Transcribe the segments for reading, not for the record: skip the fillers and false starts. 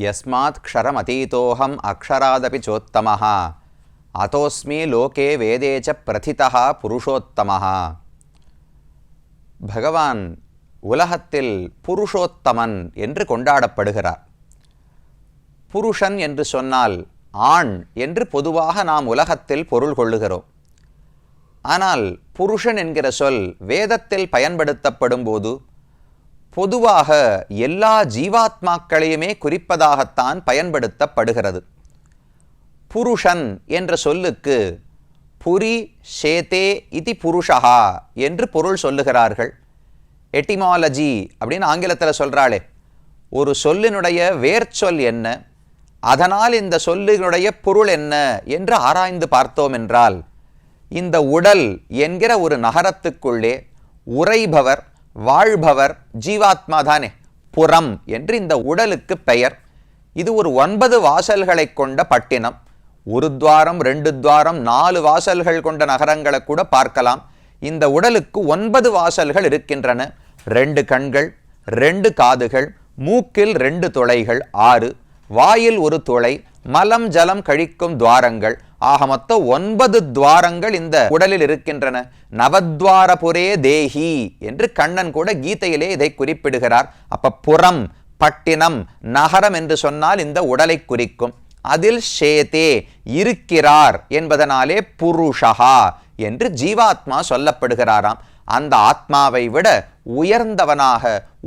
யஸ்மாத் க்ஷரமதீதோஹம் அக்ஷராதபி சோத்தமஹ அதோஸ்மி லோகே வேதேச்ச பிரதிதா புருஷோத்தமஹ. பகவான் உலகத்தில் புருஷோத்தமன் என்று கொண்டாடப்படுகிறார். புருஷன் என்று சொன்னால் ஆண் என்று பொதுவாக நாம் உலகத்தில் பொருள் கொள்ளுகிறோம். ஆனால் புருஷன் என்கிற சொல் வேதத்தில் பயன்படுத்தப்படும் போது பொதுவாக எல்லா ஜீவாத்மாக்களையுமே குறிப்பதாகத்தான் பயன்படுத்தப்படுகிறது. புருஷன் என்ற சொல்லுக்கு புரி ஷேதே இதி புருஷா என்று பொருள் சொல்லுகிறார்கள். எட்டிமாலஜி அப்படின்னு ஆங்கிலத்தில் சொல்கிறாளே, ஒரு சொல்லினுடைய வேர்ச்சொல் என்ன, அதனால் இந்த சொல்லினுடைய பொருள் என்ன என்று ஆராய்ந்து பார்த்தோம் என்றால், இந்த உடல் என்கிற ஒரு நகரத்துக்குள்ளே உறைபவர் வாழ்பவர் ஜீவாத்மா தானே. புறம் என்று இந்த உடலுக்கு பெயர். இது ஒரு 9 வாசல்களை கொண்ட பட்டினம். ஒரு துவாரம் 2 துவாரம் 4 வாசல்கள் கொண்ட நகரங்களை கூட பார்க்கலாம். இந்த உடலுக்கு 9 வாசல்கள் இருக்கின்றன. 2 கண்கள், 2 காதுகள், மூக்கில் 2 துளைகள் 6, வாயில் 1 துளை, மலம் ஜலம் கழிக்கும் துவாரங்கள், ஆக மொத்தம் 9 துவாரங்கள் இந்த உடலில் இருக்கின்றன. நவத்வாரபுரே தேஹி என்று கண்ணன் கூட கீதையிலே இதை குறிப்பிடுகிறார். அப்ப புறம், பட்டினம், நகரம் என்று சொன்னால் இந்த உடலை குறிக்கும். அதில் ஷேதே இருக்கிறார் என்பதனாலே புருஷா என்று ஜீவாத்மா சொல்லப்படுகிறாராம். அந்த ஆத்மாவை விட உயர்ந்தவனாக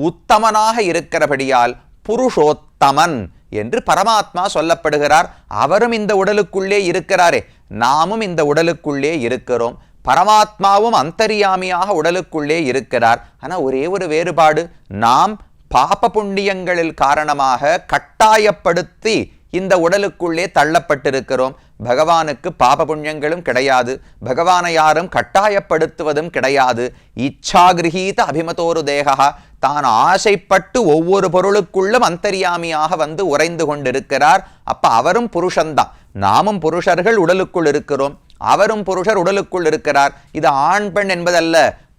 உத்தமனாக இருக்கிறபடியால் புருஷோத்தமன் என்று பரமாத்மா சொல்லப்படுகிறார். அவரும் இந்த உடலுக்குள்ளே இருக்கிறாரே, நாமும் இந்த உடலுக்குள்ளே இருக்கிறோம். பரமாத்மாவும் அந்தரியாமியாக உடலுக்குள்ளே இருக்கிறார். ஆனால் ஒரே ஒரு வேறுபாடு, நாம் பாப புண்ணியங்களில் காரணமாக கட்டாயப்படுத்தி இந்த உடலுக்குள்ளே தள்ளப்பட்டிருக்கிறோம். பகவானுக்கு பாப புண்ணியங்களும் கிடையாது, பகவானை யாரும் கட்டாயப்படுத்துவதும் கிடையாது. இச்சாகிரகீத அபிமதோரு தேகா, தான் ஆசைப்பட்டு ஒவ்வொரு பொருளுக்குள்ளும் அந்தரியாமியாக வந்து உறைந்து கொண்டிருக்கிறார். அப்ப அவரும் புருஷன்தான். நாமும் புருஷர்கள் உடலுக்குள் இருக்கிறோம், அவரும் புருஷர் உடலுக்குள் இருக்கிறார். இது ஆண் பெண் என்பதல்ல.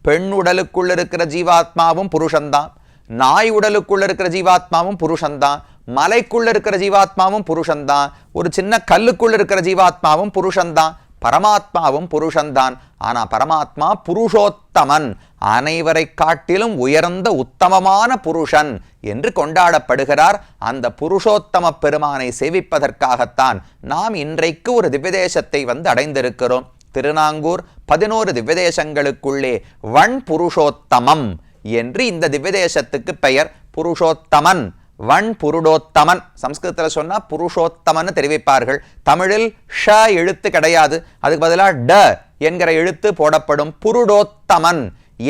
பெண் உடலுக்குள் இருக்கிற ஜீவாத்மாவும் புருஷன்தான், நாய் உடலுக்குள்ள இருக்கிற ஜீவாத்மாவும் புருஷன்தான், மலைக்குள்ள இருக்கிற ஜீவாத்மாவும் புருஷன்தான், ஒரு சின்ன கல்லுக்குள்ள இருக்கிற ஜீவாத்மாவும் புருஷன்தான், பரமாத்மாவும் புருஷன்தான். ஆனா பரமாத்மா புருஷோத்தமன், அனைவரை காட்டிலும் உயர்ந்த உத்தமமான புருஷன் என்று கொண்டாடப்படுகிறார். அந்த புருஷோத்தம பெருமானை சேவிப்பதற்காகத்தான் நாம் இன்றைக்கு ஒரு திவ்யதேசத்தை வந்து அடைந்திருக்கிறோம். திருநாங்கூர் 11 திவ்யதேசங்களுக்குள்ளே வன் புருஷோத்தமம் என்று இந்த திவ்யதேசத்துக்கு பெயர். புருஷோத்தமன், வன் புருடோத்தமன். சம்ஸ்கிருதத்தில் சொன்னா புருஷோத்தமன் தெரிவிப்பார்கள். தமிழில் ஷ எழுத்து கிடையாது, அதுக்கு பதிலாக ட என்கிற எழுத்து போடப்படும். புருடோத்தமன்,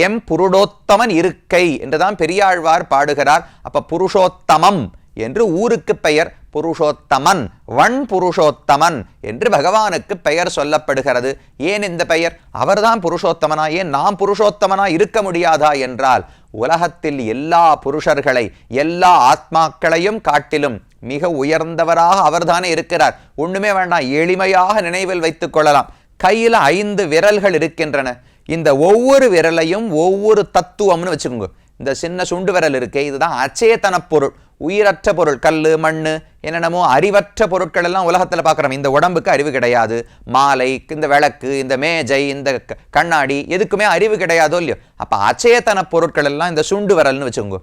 எம் புருடோத்தமன் இருக்கை என்றுதான் பெரியாழ்வார் பாடுகிறார். அப்ப புருஷோத்தமம் என்று ஊருக்கு பெயர். புருஷோத்தமன், வன் புருஷோத்தமன் என்று பகவானுக்கு பெயர் சொல்லப்படுகிறது. ஏன் இந்த பெயர்? அவர்தான் புருஷோத்தமனா, ஏன் நாம் புருஷோத்தமனா இருக்க முடியாதா என்றால், உலகத்தில் எல்லா புருஷர்களை எல்லா ஆத்மாக்களையும் காட்டிலும் மிக உயர்ந்தவராக அவர்தானே இருக்கிறார். ஒண்ணுமே வேண்டாம், எளிமையாக நினைவில் வைத்துக் கொள்ளலாம். கையில 5 விரல்கள் இருக்கின்றன. இந்த ஒவ்வொரு விரலையும் ஒவ்வொரு தத்துவம்னு வச்சுக்கோங்க. இந்த சின்ன சுண்டு விரல் இருக்கே, இதுதான் அச்சேதன பொருள், உயிரற்ற பொருள். கல்லு, மண்ணு, என்னென்னமோ அறிவற்ற பொருட்கள் எல்லாம் உலகத்தில் பார்க்குறோம். இந்த உடம்புக்கு அறிவு கிடையாது. மாலை, இந்த விளக்கு, இந்த மேஜை, இந்த கண்ணாடி, எதுக்குமே அறிவு கிடையாதோ இல்லையோ. அப்போ அச்சேதன பொருட்கள் எல்லாம் இந்த சுண்டு விரல்னு வச்சுக்கோங்க.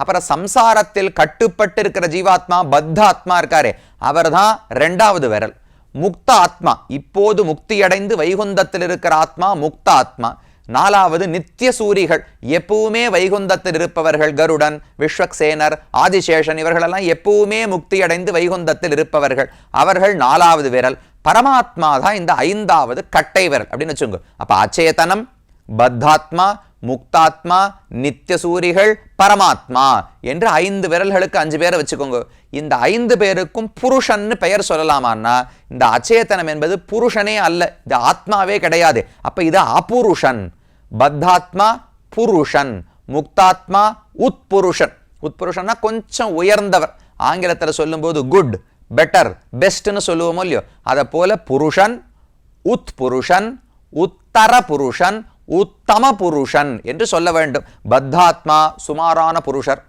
அப்புறம் சம்சாரத்தில் கட்டுப்பட்டு இருக்கிற ஜீவாத்மா, பத்த ஆத்மா இருக்காரே, அவர் தான் 2வது விரல். முக்த ஆத்மா, இப்போது முக்தியடைந்து வைகுந்தத்தில் இருக்கிற ஆத்மா முக்த ஆத்மா. 4வது நித்திய சூரிகள், எப்பவுமே வைகுந்தத்தில் இருப்பவர்கள். கருடன், விஸ்வக்சேனர், ஆதிசேஷன் இவர்களெல்லாம் எப்பவுமே முக்தி அடைந்து வைகுந்தத்தில் இருப்பவர்கள். அவர்கள் 4வது விரல். பரமாத்மா தான் இந்த 5வது கட்டை விரல் அப்படின்னு வச்சுங்க. அப்ப அச்சேதனம், பத்தாத்மா, முக்தாத்மா, நித்திய சூரிகள், பரமாத்மா என்று 5 விரல்களுக்கு 5 பேரை வச்சுக்கோங்க. இந்த 5 பேருக்கும் புருஷன்னு பெயர் சொல்லலாமான்னா, இந்த அச்சேதனம் என்பது புருஷனே அல்ல, இது ஆத்மாவே கிடையாது. அப்ப இது அபுருஷன். பத்தாத்மா புருஷன், முக்தாத்மா உட்புருஷன். உட்புருஷன்னா கொஞ்சம் உயர்ந்தவர். ஆங்கிலத்தில் சொல்லும்போது குட், பெட்டர், பெஸ்ட்னு சொல்லுவோமோ இல்லையோ, அதை போல புருஷன், உட்புருஷன், உத்தர புருஷன், உத்தம புருஷன் என்று சொல்ல வேண்டும். பத்தாத்மா சுமாரான புருஷர்,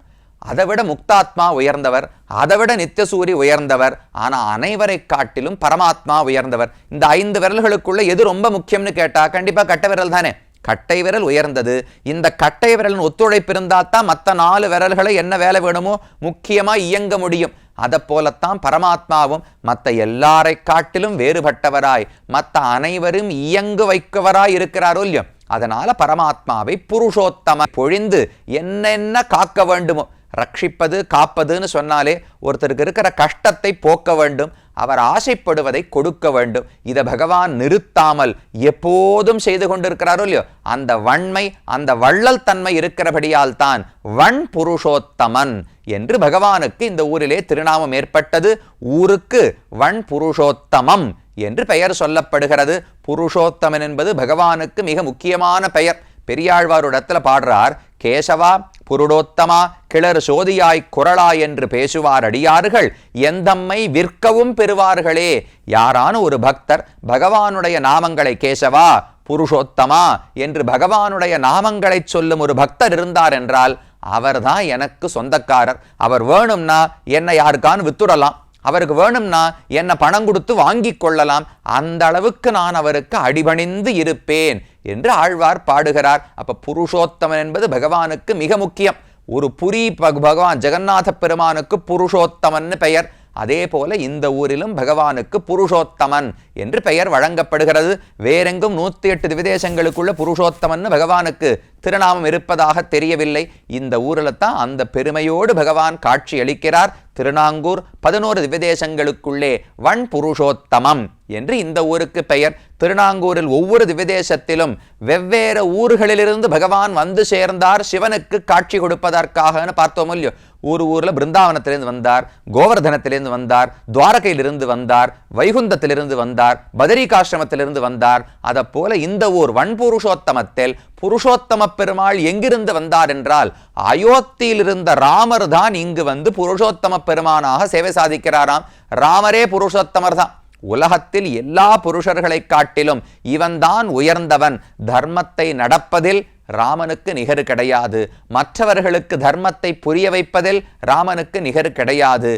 அதைவிட முக்தாத்மா உயர்ந்தவர், அதைவிட நித்தியசூரி உயர்ந்தவர். ஆனால் அனைவரை காட்டிலும் பரமாத்மா உயர்ந்தவர். இந்த 5 விரல்களுக்குள்ள எது ரொம்ப முக்கியம்னு கேட்டா கண்டிப்பா கட்டை விரல் தானே. கட்டை விரல் உயர்ந்தது. இந்த கட்டை விரலின் ஒத்துழைப்பு இருந்தால் தான் மற்ற 4 விரல்களை என்ன வேலை வேணுமோ முக்கியமா இயங்க முடியும். அதை போலத்தான் பரமாத்மாவும் மற்ற எல்லாரை காட்டிலும் வேறுபட்டவராய் மற்ற அனைவரும் இயங்கு வைக்கவராய் இருக்கிறாரோ இல்லையோ. அதனால பரமாத்மாவை புருஷோத்தம பொழிந்து என்னென்ன காக்க வேண்டுமோ, ரட்சிப்பது காப்பதுன்னு சொன்னாலே ஒருத்தருக்கு இருக்கிற கஷ்டத்தை போக்க வேண்டும், அவர் ஆசைப்படுவதை கொடுக்க வேண்டும். இதை பகவான் நிறுத்தாமல் எப்போதும் செய்து கொண்டிருக்கிறாரோ இல்லையோ. அந்த வன்மை, அந்த வள்ளல் தன்மை இருக்கிறபடியால் தான் வன் புருஷோத்தமன் என்று பகவானுக்கு இந்த ஊரிலே திருநாமம் ஏற்பட்டது. ஊருக்கு வன் புருஷோத்தமம் என்று பெயர் சொல்லப்படுகிறது. புருஷோத்தமன் என்பது பகவானுக்கு மிக முக்கியமான பெயர். பெரியாழ்வாரிடத்துல பாடுறார், கேசவா புருடோத்தமா கிளர் சோதியாய் குரலாய் என்று பேசுவார் அடியார்கள் எந்தம்மை விற்கவும் பெறுவார்களே. யாரான ஒரு பக்தர் பகவானுடைய நாமங்களை கேசவா புருஷோத்தமா என்று பகவானுடைய நாமங்களை சொல்லும் ஒரு பக்தர் இருந்தார் என்றால் அவர்தான் எனக்கு சொந்தக்காரர். அவர் வேணும்னா என்னை யாருக்கான்னு வித்துடலாம், அவருக்கு வேணும்னா என்ன பணம் கொடுத்து வாங்கி கொள்ளலாம், அந்த அளவுக்கு நான் அவருக்கு அடிபணிந்து இருப்பேன் என்று ஆழ்வார் பாடுகிறார். அப்ப புருஷோத்தமன் என்பது பகவானுக்கு மிக முக்கியம். ஒரு புரி பகவான் ஜெகநாத பெருமானுக்கு புருஷோத்தமன் பெயர். அதே போல இந்த ஊரிலும் பகவானுக்கு புருஷோத்தமன் என்று பெயர் வழங்கப்படுகிறது. வேறெங்கும் 108 திவிதேசங்களுக்குள்ள புருஷோத்தமன் பகவானுக்கு திருநாமம் இருப்பதாக தெரியவில்லை. இந்த ஊரில் தான் அந்த பெருமையோடு பகவான் காட்சி அளிக்கிறார். திருநாங்கூர் 11 திவ்யதேசங்களுக்குள்ளே வன் புருஷோத்தமம் என்று இந்த ஊருக்கு பெயர். திருநாங்கூரில் ஒவ்வொரு திவ்யதேசத்திலும் வெவ்வேறு ஊர்களிலிருந்து பகவான் வந்து சேர்ந்தார் சிவனுக்கு காட்சி கொடுப்பதற்காக பார்த்தோம் இல்லையோ. ஊரில் பிருந்தாவனத்திலிருந்து வந்தார், கோவர்தனத்திலிருந்து வந்தார், துவாரகையிலிருந்து வந்தார், வைகுந்தத்திலிருந்து வந்தார், பதரிகாசிரமத்திலிருந்து வந்தார். அதை போல இந்த ஊர் வன் புருஷோத்தமத்தில் புருஷோத்தம பெருமாள் எங்கிருந்து வந்தார் என்றால் அயோத்தியில் இருந்த ராமர் தான் இங்கு வந்து புருஷோத்தம பெருமானாக சேவை சாதிக்கிறாராம். ராமரே புருஷோத்தமர் தான். உலகத்தில் எல்லா புருஷர்களை காட்டிலும் இவன்தான் உயர்ந்தவன். தர்மத்தை நடப்பதில் ராமனுக்கு நிகர் கிடையாது. மற்றவர்களுக்கு தர்மத்தை புரிய வைப்பதில் ராமனுக்கு நிகர் கிடையாது.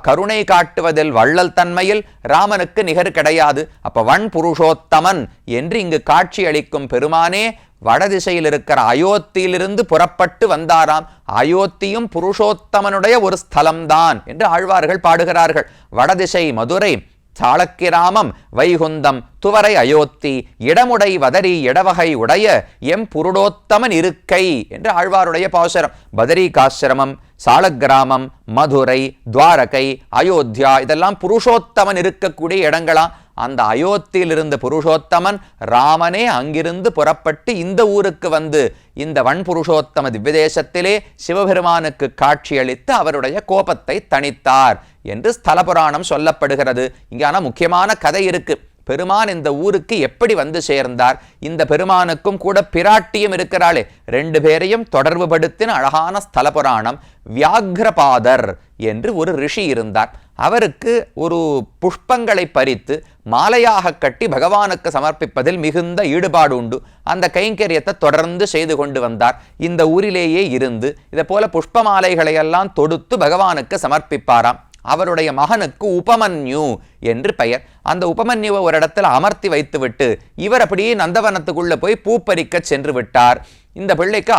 கருணை காட்டுவதில் வள்ளல் தன்மையில் ராமனுக்கு நிகர் கிடையாது. அப்ப வன் புருஷோத்தமன் என்று இங்கு காட்சி அளிக்கும் பெருமானே வடதிசையில் இருக்கிற அயோத்தியிலிருந்து புறப்பட்டு வந்தாராம். அயோத்தியும் புருஷோத்தமனுடைய ஒரு ஸ்தலம்தான் என்று ஆழ்வார்கள் பாடுகிறார்கள். வடதிசை மதுரை, சாளக்கிராமம் வைகுந்தம், துவரை அயோத்தி, இடமுடை வதரி இடவகை உடைய எம் புருடோத்தமன் இருக்கை என்று ஆழ்வாருடைய பாசுரம். பதரிகாசிரமம், சாளக்கிராமம், மதுரை, துவாரகை, அயோத்தியா இதெல்லாம் புருஷோத்தமன் இருக்கக்கூடிய இடங்களாம். அந்த அயோத்தியில் இருந்த புருஷோத்தமன் ராமனே அங்கிருந்து புறப்பட்டு இந்த ஊருக்கு வந்து இந்த வன் புருஷோத்தம திவ்யதேசத்திலே சிவபெருமானுக்கு காட்சியளித்து அவருடைய கோபத்தை தணித்தார் என்று ஸ்தல புராணம் சொல்லப்படுகிறது. இங்கான முக்கியமான கதை இருக்கு. பெருமான் இந்த ஊருக்கு எப்படி வந்து சேர்ந்தார்? இந்த பெருமானுக்கும் கூட பிராட்டியும் இருக்கிறாளே, 2 பேரையும் தொடர்பு படுத்தின அழகான ஸ்தல புராணம். வியாக்ரபாதர் என்று ஒரு ரிஷி இருந்தார். அவருக்கு ஒரு புஷ்பங்களை பறித்து மாலையாக கட்டி பகவானுக்கு சமர்ப்பிப்பதில் மிகுந்த ஈடுபாடு உண்டு. அந்த கைங்கரியத்தை தொடர்ந்து செய்து கொண்டு வந்தார். இந்த ஊரிலேயே இருந்து இதை போல புஷ்ப மாலைகளை எல்லாம் தொடுத்து பகவானுக்கு சமர்ப்பிப்பாராம். அவருடைய மகனுக்கு உபமன்யு என்று பெயர். அந்த உபமன்யுவை ஒரு இடத்துல அமர்த்தி வைத்துவிட்டு இவர் அப்படியே நந்தவனத்துக்குள்ள போய் பூ பறிக்க சென்று விட்டார். இந்த பிள்ளைக்கு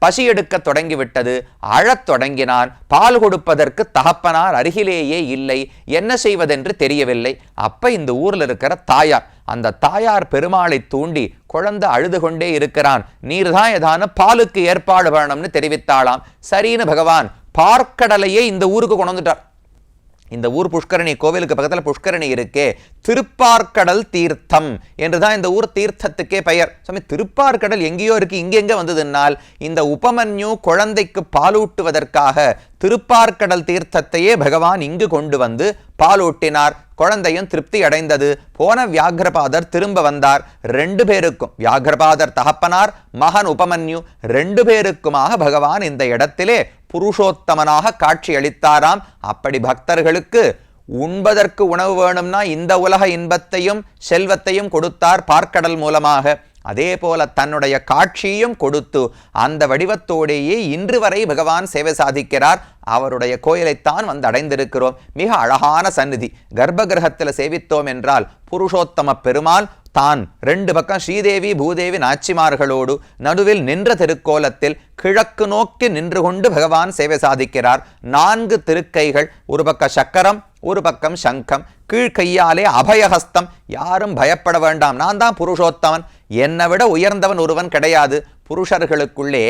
பசி எடுக்க தொடங்கிவிட்டது. அழத் தொடங்கினார். பால் கொடுப்பதற்கு தகப்பனார் அருகிலேயே இல்லை. என்ன செய்வதென்று தெரியவில்லை. அப்ப இந்த ஊர்ல இருக்கிற தாயார், அந்த தாயார் பெருமாளை தூண்டி குழந்தை அழுது கொண்டே இருக்கிறான், நீர்தான் ஏதான பாலுக்கு ஏற்பாடு பண்ணணும்னு தெரிவித்தாளாம். சரின்னு பகவான் பார்க்கடலையே இந்த ஊருக்கு கொண்டு வந்துட்டார். இந்த ஊர் புஷ்கரணி கோவிலுக்கு பக்கத்தில் புஷ்கரணி இருக்கே, திருப்பார்க்கடல் தீர்த்தம் என்றுதான் இந்த ஊர் தீர்த்தத்துக்கே பெயர். சுவாமி திருப்பார்க்கடல் எங்கேயோ இருக்கு, இங்கெங்க வந்ததுனால் இந்த உபமன்யு குழந்தைக்கு பாலூட்டுவதற்காக திருப்பார்க்கடல் தீர்த்தத்தையே பகவான் இங்கு கொண்டு வந்து பாலூட்டினார். குழந்தையும் திருப்தி அடைந்தது. போன வியாக்ரபாதர் திரும்ப வந்தார். 2 பேருக்கும், வியாக்ரபாதர் தகப்பனார், மகன் உபமன்யு 2 பேருக்குமாக பகவான் இந்த இடத்திலே புருஷோத்தமனாக காட்சி அளித்தாராம். அப்படி பக்தர்களுக்கு உண்பதற்கு உணவு வேணும்னா இந்த உலக இன்பத்தையும் செல்வத்தையும் கொடுத்தார் பார்க்கடல் மூலமாக. அதே போல தன்னுடைய காட்சியும் கொடுத்து அந்த வடிவத்தோடேயே இன்று வரை பகவான் சேவை சாதிக்கிறார். அவருடைய கோயிலைத்தான் வந்து அடைந்திருக்கிறோம். மிக அழகான சந்நிதி. கர்ப்ப கிரகத்தில் சேவித்தோம் என்றால் புருஷோத்தம பெருமாள் தான் 2 பக்கம் ஸ்ரீதேவி பூதேவி நாச்சிமார்களோடு நடுவில் நின்ற திருக்கோலத்தில் கிழக்கு நோக்கி நின்று கொண்டு பகவான் சேவை சாதிக்கிறார். 4 திருக்கைகள், ஒரு பக்கம் சக்கரம், ஒரு பக்கம் சங்கம், கீழ்கையாலே அபயஹஸ்தம். யாரும் பயப்பட வேண்டாம், நான் தான் புருஷோத்தமன், என்னை விட உயர்ந்தவன் ஒருவன் கிடையாது. புருஷர்களுக்குள்ளே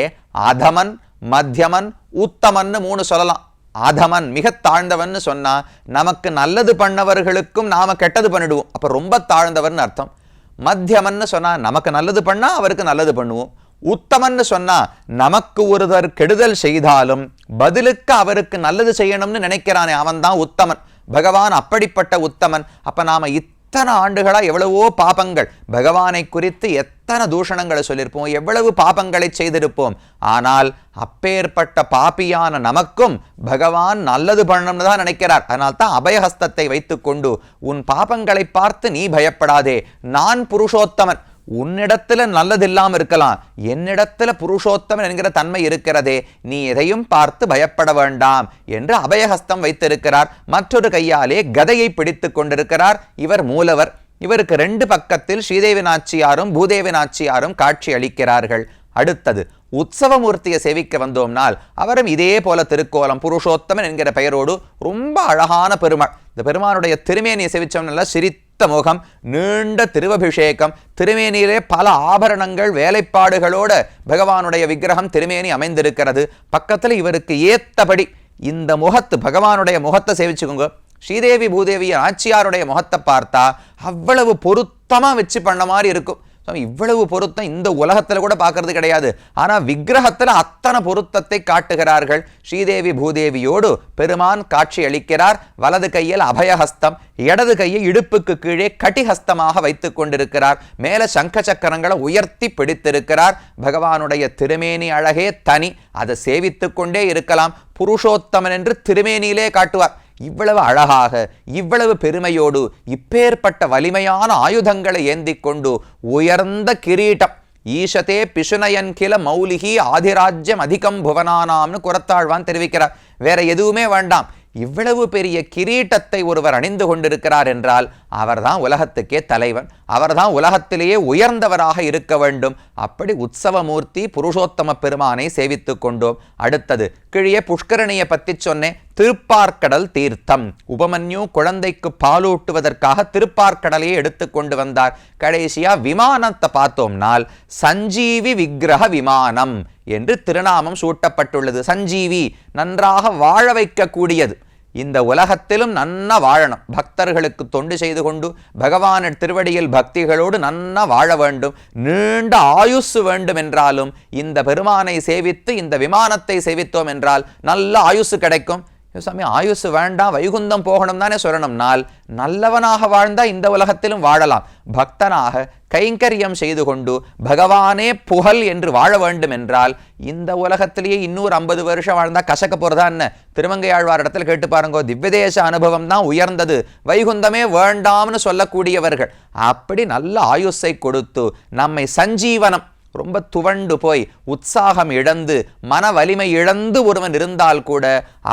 அதமன், மத்தியமன், உத்தமன் 3 சொல்லலாம். அதமன் மிக தாழ்ந்தவன் சொன்னா நமக்கு நல்லது பண்ணவர்களுக்கும் நாம கெட்டது பண்ணிடுவோம், அப்ப ரொம்ப தாழ்ந்தவன் அர்த்தம். மத்தியமன்னு சொன்னா நமக்கு நல்லது பண்ணா அவருக்கு நல்லது பண்ணுவோம். உத்தமன்னு சொன்னா நமக்கு ஒருவர் கெடுதல் செய்தாலும் பதிலுக்கு அவருக்கு நல்லது செய்யணும்னு நினைக்கிறானே அவன் தான் உத்தமன். பகவான் அப்படிப்பட்ட உத்தமன். அப்ப நாம எத்தனை ஆண்டுகளா எவ்வளவோ பாபங்கள், பகவானை குறித்து எத்தனை தூஷணங்களை சொல்லியிருப்போம், எவ்வளவு பாபங்களை செய்திருப்போம். ஆனால் அப்பேற்பட்ட பாப்பியான நமக்கும் பகவான் நல்லது பண்ணணும்னு தான் நினைக்கிறார். அதனால் தான் அபயஹஸ்தத்தை வைத்துக்கொண்டு உன் பாபங்களை பார்த்து நீ பயப்படாதே, நான் புருஷோத்தமன், உன்னிடத்துல நல்லது இல்லாம இருக்கலாம், என்னிடத்துல புருஷோத்தமன் என்கிற தன்மை இருக்கிறதே, நீ எதையும் பார்த்து பயப்பட வேண்டாம் என்று அபயஹஸ்தம் வைத்திருக்கிறார். மற்றொரு கையாலே கதையை பிடித்து கொண்டிருக்கிறார். இவர் மூலவர். இவருக்கு 2 பக்கத்தில் ஸ்ரீதேவி நாச்சியாரும் பூதேவி நாச்சியாரும் காட்சி அளிக்கிறார்கள். அடுத்தது உற்சவமூர்த்தியை சேவிக்க வந்தோம்னால் அவரும் இதே போல திருக்கோலம், புருஷோத்தமன் என்கிற பெயரோடு ரொம்ப அழகான பெருமாள். இந்த பெருமானுடைய திருமேனியை சேவிச்சோம்னால சிரித்த முகம், நீண்ட திருவபிஷேகம், திருமேனியிலே பல ஆபரணங்கள் வேலைப்பாடுகளோட பகவானுடைய விக்கிரகம் திருமேனி அமைந்திருக்கிறது. பக்கத்தில் இவருக்கு ஏத்தபடி இந்த முகத்து பகவானுடைய முகத்தை சேவிச்சுக்கோங்க. ஸ்ரீதேவி பூதேவி ஆச்சியாருடைய முகத்தை பார்த்தா அவ்வளவு பொருத்தமா வச்சு பண்ண மாதிரி இருக்கும். இவ்வளவு பொருத்தம் இந்த உலகத்துல கூட பார்க்கறது கிடையாது. ஆனா விக்கிரகத்துல அத்தனை பொருத்தத்தை காட்டுகிறார்கள். ஸ்ரீதேவி பூதேவியோடு பெருமான் காட்சி அளிக்கிறார். வலது கையில் அபயஹஸ்தம், இடது கையை இடுப்புக்கு கீழே கட்டிஹஸ்தமாக வைத்துக் கொண்டிருக்கிறார். மேல சங்க சக்கரங்களை உயர்த்தி பிடித்திருக்கிறார். பகவானுடைய திருமேனி அழகே தனி, அதை சேவித்துக் கொண்டே இருக்கலாம். புருஷோத்தமன் என்று திருமேனியிலே காட்டுவார். இவ்வளவு அழகாக, இவ்வளவு பெருமையோடு, இப்பேற்பட்ட வலிமையான ஆயுதங்களை ஏந்தி கொண்டு உயர்ந்த கிரீட்டம், ஈஷதே பிசுனயன் கில மௌலிகி ஆதிராஜ்யம் அதிகம் புவனானாம்னு குரத்தாழ்வான் தெரிவிக்கிறார். வேற எதுவுமே வேண்டாம், இவ்வளவு பெரிய கிரீட்டத்தை ஒருவர் அணிந்து கொண்டிருக்கிறார் என்றால் அவர்தான் உலகத்துக்கே தலைவன், அவர்தான் உலகத்திலேயே உயர்ந்தவராக இருக்க வேண்டும். அப்படி உற்சவமூர்த்தி புருஷோத்தம பெருமானை சேவித்துக் கொண்டோம். அடுத்தது கீழே புஷ்கரணியை பற்றி சொன்னேன். திருப்பார்க்கடல் தீர்த்தம். உபமன்யு குழந்தைக்கு பாலூட்டுவதற்காக திருப்பார்க்கடலையே எடுத்து கொண்டு வந்தார். கடைசியா விமானத்தை பார்த்தோம்னால் சஞ்சீவி விக்கிரக விமானம் என்று திருநாமம் சூட்டப்பட்டுள்ளது. சஞ்சீவி, நன்றாக வாழ வைக்கக்கூடியது. இந்த உலகத்திலும் நன்னா வாழணும், பக்தர்களுக்கு தொண்டு செய்து கொண்டு பகவானின் திருவடியில் பக்திகளோடு நன்னா வாழ வேண்டும், நீண்ட ஆயுசு வேண்டும் என்றாலும் இந்த பெருமானை சேவித்து இந்த விமானத்தை சேவித்தோம் என்றால் நல்ல ஆயுசு கிடைக்கும். சாமி ஆயுசு வேண்டாம் வைகுந்தம் போகணும் தானே சொல்லணும்னால் நல்லவனாக வாழ்ந்தா இந்த உலகத்திலும் வாழலாம். பக்தனாக கைங்கரியம் செய்து கொண்டு பகவானே புகழ் என்று வாழ வேண்டும் என்றால் இந்த உலகத்திலேயே இன்னொரு 50 வருஷம் வாழ்ந்தா கசக்க போறதா என்ன? திருமங்கையாழ்வார் இடத்துல கேட்டு பாருங்கோ. திவ்யதேச அனுபவம் தான் உயர்ந்தது, வைகுந்தமே வேண்டாம்னு சொல்லக்கூடியவர்கள். அப்படி நல்ல ஆயுசை கொடுத்து நம்மை சஞ்சீவனம், ரொம்ப துவண்டு போய் உற்சாகம் இழந்து மன வலிமை இழந்து ஒருவன் இருந்தால் கூட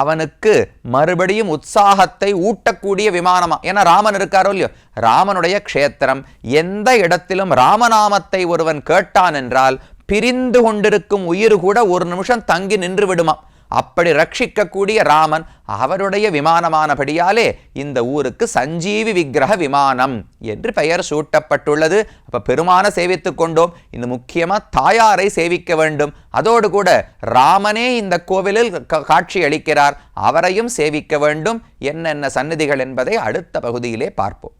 அவனுக்கு மறுபடியும் உற்சாகத்தை ஊட்டக்கூடிய விமானமா. ஏன்னா ராமன் இருக்காரோ இல்லையோ, ராமனுடைய க்ஷேத்திரம், எந்த இடத்திலும் ராமநாமத்தை ஒருவன் கேட்டான் என்றால் பிரிந்து கொண்டிருக்கும் உயிர் கூட ஒரு நிமிஷம் தங்கி நின்று விடுமா. அப்படி ரட்சிக்கக்கூடிய ராமன் அவருடைய விமானமானபடியாலே இந்த ஊருக்கு சஞ்சீவி விக்கிரக விமானம் என்று பெயர் சூட்டப்பட்டுள்ளது. அப்ப பெருமான சேவித்துக் கொண்டோம். இந்த முக்கியமா தாயாரை சேவிக்க வேண்டும். அதோடு கூட ராமனே இந்த கோவிலில் காட்சி அளிக்கிறார், அவரையும் சேவிக்க வேண்டும். என்னென்ன சந்நிதிகள் என்பதை அடுத்த பகுதியிலே பார்ப்போம்.